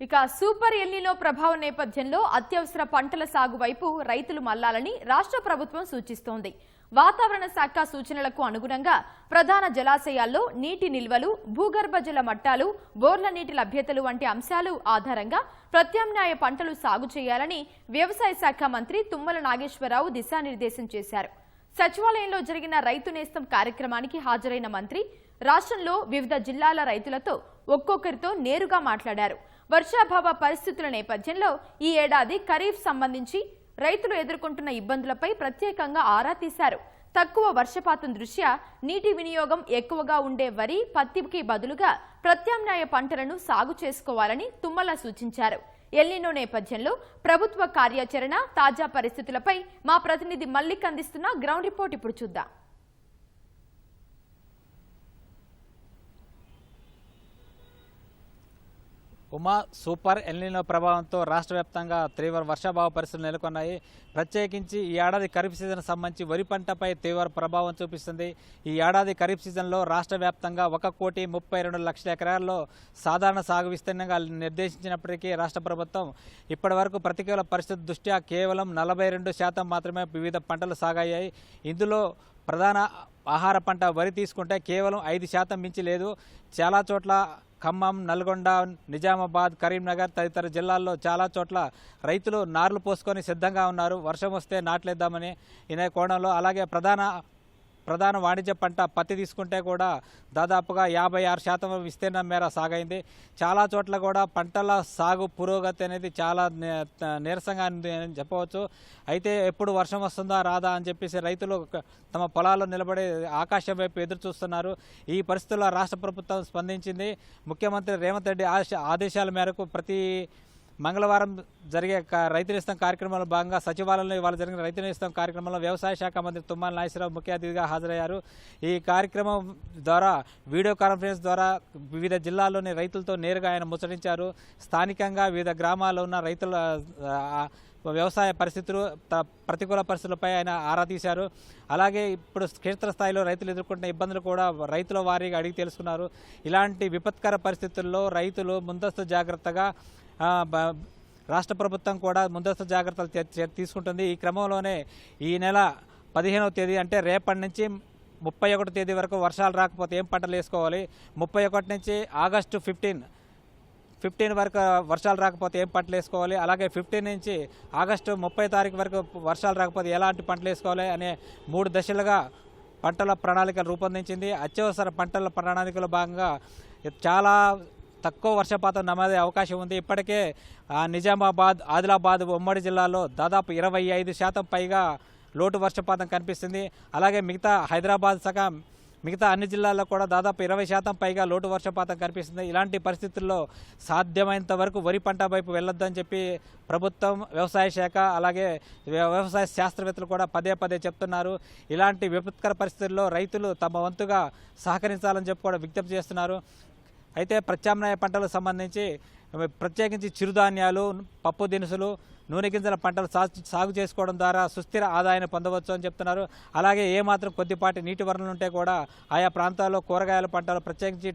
ఇక super El Niño ప్రభావం నేపథ్యంలో అత్యవసర పంటల సాగు వైపు రైతులు మళ్లాలని రాష్ట్ర ప్రభుత్వం సూచిస్తోంది. వాతావరణ శాఖ సూచనలకు అనుగుణంగా ప్రధాన జలాశయాల్లో నీటి నిల్వలు, భూగర్భ జల మట్టాలు, బోర్ల నీటి లభ్యతలు వంటి అంశాలు ఆధారంగా ప్రత్యామ్నాయ పంటలు సాగు చేయాలని వ్యవసాయ శాఖ మంత్రి తుమ్మల నాగేశ్వరరావు దిశానిర్దేశం చేశారు. సచివాలయంలో జరిగిన రైతు నేస్తం కార్యక్రమానికి హాజరైన మంత్రి రాష్ట్రంలో వివిధ జిల్లాల రైతులతో ఒక్కొక్కరితో నేరుగా మాట్లాడారు. వర్షాభావ పరిస్థితుల నేపథ్యంలో ఈ ఏడాది ఖరీఫ్ సంబంధించి రైతులు ఎదుర్కొంటున్న ఇబ్బందులపై ప్రత్యేకంగా ఆరా తీశారు. తక్కువ వర్షపాతం దృష్ట్యా నీటి వినియోగం ఎక్కువగా ఉండే వరి, పత్తికి బదులుగా ప్రత్యామ్నాయ పంటలను సాగు చేసుకోవాలని తుమ్మల సూచించారు. ఎల్నినో నేపథ్యంలో ప్రభుత్వ కార్యాచరణ, తాజా పరిస్థితులపై మా ప్రతినిధి మల్లిక్ అందిస్తున్న గ్రౌండ్ రిపోర్ట్ ఇప్పుడు చూద్దాం. ఉమా, సూపర్ ఎల్నినో ప్రభావంతో రాష్ట్ర వ్యాప్తంగా తీవ్ర వర్షాభావ పరిస్థితులు నెలకొన్నాయి. ప్రత్యేకించి ఈ ఏడాది ఖరీఫ్ సీజన్ సంబంధించి వరి పంటపై తీవ్ర ప్రభావం చూపిస్తుంది. ఈ ఏడాది ఖరీఫ్ సీజన్లో రాష్ట్ర వ్యాప్తంగా 1,32,00,000 ఎకరాల్లో సాధారణ సాగు విస్తీర్ణంగా నిర్దేశించినప్పటికీ రాష్ట్ర ప్రభుత్వం ఇప్పటివరకు ప్రతికూల పరిస్థితి దృష్ట్యా కేవలం 42% మాత్రమే వివిధ పంటలు సాగాయి. ఇందులో ప్రధాన ఆహార పంట వరి తీసుకుంటే కేవలం 5% మించి లేదు. చాలా చోట్ల ఖమ్మం, నల్గొండ, నిజామాబాద్, కరీంనగర్ తదితర జిల్లాల్లో చాలా చోట్ల రైతులు నార్లు పోసుకొని సిద్ధంగా ఉన్నారు. వర్షం వస్తే నాట్లేద్దామని ఇనే కోణంలో. అలాగే ప్రధాన వాణిజ్య పంట పత్తి తీసుకుంటే కూడా దాదాపుగా 56% విస్తీర్ణం మేర సాగైంది. చాలా చోట్ల కూడా పంటల సాగు పురోగతి అనేది చాలా నీరసంగా అని చెప్పవచ్చు. అయితే ఎప్పుడు వర్షం వస్తుందా రాదా అని చెప్పేసి రైతులు తమ పొలాల్లో నిలబడి ఆకాశం వైపు ఎదురు చూస్తున్నారు. ఈ పరిస్థితుల్లో రాష్ట్ర ప్రభుత్వం స్పందించింది. ముఖ్యమంత్రి రేవంత్ రెడ్డి ఆదేశాల మేరకు ప్రతి మంగళవారం జరిగే రైతు నేస్తం కార్యక్రమంలో భాగంగా సచివాలయంలో ఇవాళ జరిగిన రైతు నేస్తం కార్యక్రమంలో వ్యవసాయ శాఖ మంత్రి తుమ్మల నాగేశ్వరరావు ముఖ్య అతిథిగా హాజరయ్యారు. ఈ కార్యక్రమం ద్వారా వీడియో కాన్ఫరెన్స్ ద్వారా వివిధ జిల్లాల్లోని రైతులతో నేరుగా ఆయన ముచ్చటించారు. స్థానికంగా వివిధ గ్రామాల్లో ఉన్న రైతుల వ్యవసాయ పరిస్థితులు, ప్రతికూల పరిస్థితులపై ఆయన ఆరా తీశారు. అలాగే ఇప్పుడు క్షేత్రస్థాయిలో రైతులు ఎదుర్కొంటున్న ఇబ్బందులు కూడా రైతుల వారీగా అడిగి తెలుసుకున్నారు. ఇలాంటి విపత్కర పరిస్థితుల్లో రైతులు ముందస్తు జాగ్రత్తగా రాష్ట్ర ప్రభుత్వం కూడా ముందస్తు జాగ్రత్తలు తీసుకుంటుంది. ఈ క్రమంలోనే ఈ నెల 15వ తేదీ అంటే రేపటి నుంచి 31వ తేదీ వరకు వర్షాలు రాకపోతే ఏం పంటలు వేసుకోవాలి, 31 నుంచి ఆగస్టు 15 వరకు వర్షాలు రాకపోతే ఏం పంటలు వేసుకోవాలి, అలాగే 15 నుంచి ఆగస్టు 30 తారీఖు వరకు వర్షాలు రాకపోతే ఎలాంటి పంటలు వేసుకోవాలి అనే 3 దశలుగా పంటల ప్రణాళికలు రూపొందించింది. అత్యవసర పంటల ప్రణాళికలో భాగంగా చాలా తక్కువ వర్షపాతం నమోదే అవకాశం ఉంది. ఇప్పటికే నిజామాబాద్, ఆదిలాబాద్ ఉమ్మడి జిల్లాలో దాదాపు 25% పైగా లోటు వర్షపాతం కనిపిస్తుంది. అలాగే హైదరాబాద్ సహా మిగతా అన్ని జిల్లాల్లో కూడా దాదాపు 20% పైగా లోటు వర్షపాతం కనిపిస్తుంది. ఇలాంటి పరిస్థితుల్లో సాధ్యమైనంత వరకు వరి పంట వైపు వెళ్ళొద్దని చెప్పి ప్రభుత్వం, వ్యవసాయ శాఖ అలాగే వ్యవసాయ శాస్త్రవేత్తలు కూడా పదే చెప్తున్నారు. ఇలాంటి విపత్కర పరిస్థితుల్లో రైతులు తమ వంతుగా సహకరించాలని చెప్పి కూడా విజ్ఞప్తి చేస్తున్నారు. అయితే ప్రత్యామ్నాయ పంటలకు సంబంధించి ప్రత్యేకించి చిరుధాన్యాలు, పప్పు దినుసులు, నూనె గింజల పంటలు సాగు చేసుకోవడం ద్వారా సుస్థిర ఆదాయాన్ని పొందవచ్చు అని చెప్తున్నారు. అలాగే ఏమాత్రం కొద్దిపాటి నీటి వనరులు ఉంటే కూడా ఆయా ప్రాంతాల్లో కూరగాయల పంటలు ప్రత్యేకించి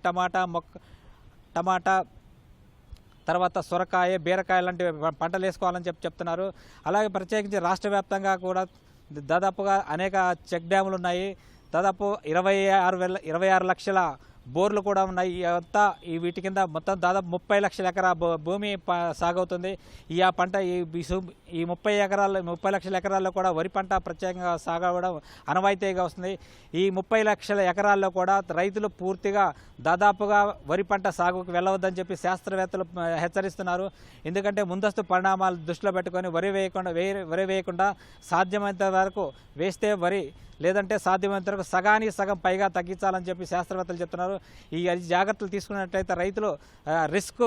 టమాటా తర్వాత సొరకాయ, బీరకాయ లాంటి పంటలు వేసుకోవాలని చెప్తున్నారు. అలాగే ప్రత్యేకించి రాష్ట్ర వ్యాప్తంగా కూడా దాదాపుగా అనేక చెక్ డ్యాములు ఉన్నాయి. దాదాపు 26 లక్షల బోర్లు కూడా ఉన్నాయి. అంతా వీటి కింద మొత్తం దాదాపు 30 లక్షల ఎకరా భూమి సాగవుతుంది. ఈ పంట ఈ 30 లక్షల ఎకరాల్లో కూడా వరి పంట ప్రత్యేకంగా సాగవడం అనవాయితీగా వస్తుంది. ఈ 30 లక్షల ఎకరాల్లో కూడా రైతులు పూర్తిగా దాదాపుగా వరి పంట సాగుకు వెళ్ళవద్దని చెప్పి శాస్త్రవేత్తలు హెచ్చరిస్తున్నారు. ఎందుకంటే ముందస్తు పరిణామాలు దృష్టిలో పెట్టుకొని వరి వేయకుండా సాధ్యమైనంత వరకు వేస్తే వరి, లేదంటే సాధ్యమైనంత వరకు సగానికి సగం పైగా తగ్గించాలని చెప్పి శాస్త్రవేత్తలు చెప్తున్నారు. ఈ జాగ్రత్తలు తీసుకున్నట్లయితే రైతులు రిస్క్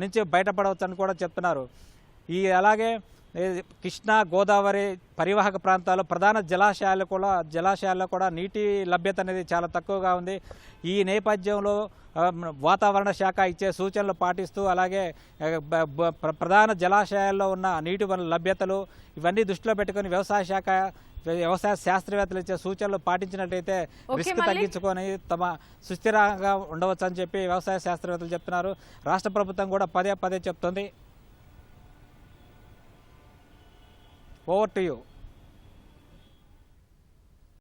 నుంచి బయటపడవచ్చని కూడా చెప్తున్నారు. అలాగే కృష్ణా, గోదావరి పరివాహక ప్రాంతాల్లో ప్రధాన జలాశయాల్లో కూడా నీటి లభ్యత అనేది చాలా తక్కువగా ఉంది. ఈ నేపథ్యంలో వాతావరణ శాఖ ఇచ్చే సూచనలు పాటిస్తూ అలాగే ప్రధాన జలాశయాల్లో ఉన్న నీటి వనరుల లభ్యతలు ఇవన్నీ దృష్టిలో పెట్టుకొని వ్యవసాయ శాఖ వ్యవసాయ శాస్త్రవేత్తలు ఇచ్చే సూచనలు పాటించినట్లయితే ఓకే రిస్క్ మళ్ళీ. తగ్గించుకొని తమ సుస్థిరంగా ఉండవచ్చు అని చెప్పి వ్యవసాయ శాస్త్రవేత్తలు చెప్తున్నారు. రాష్ట్ర ప్రభుత్వం కూడా పదే పదే చెప్తుంది. Over to you.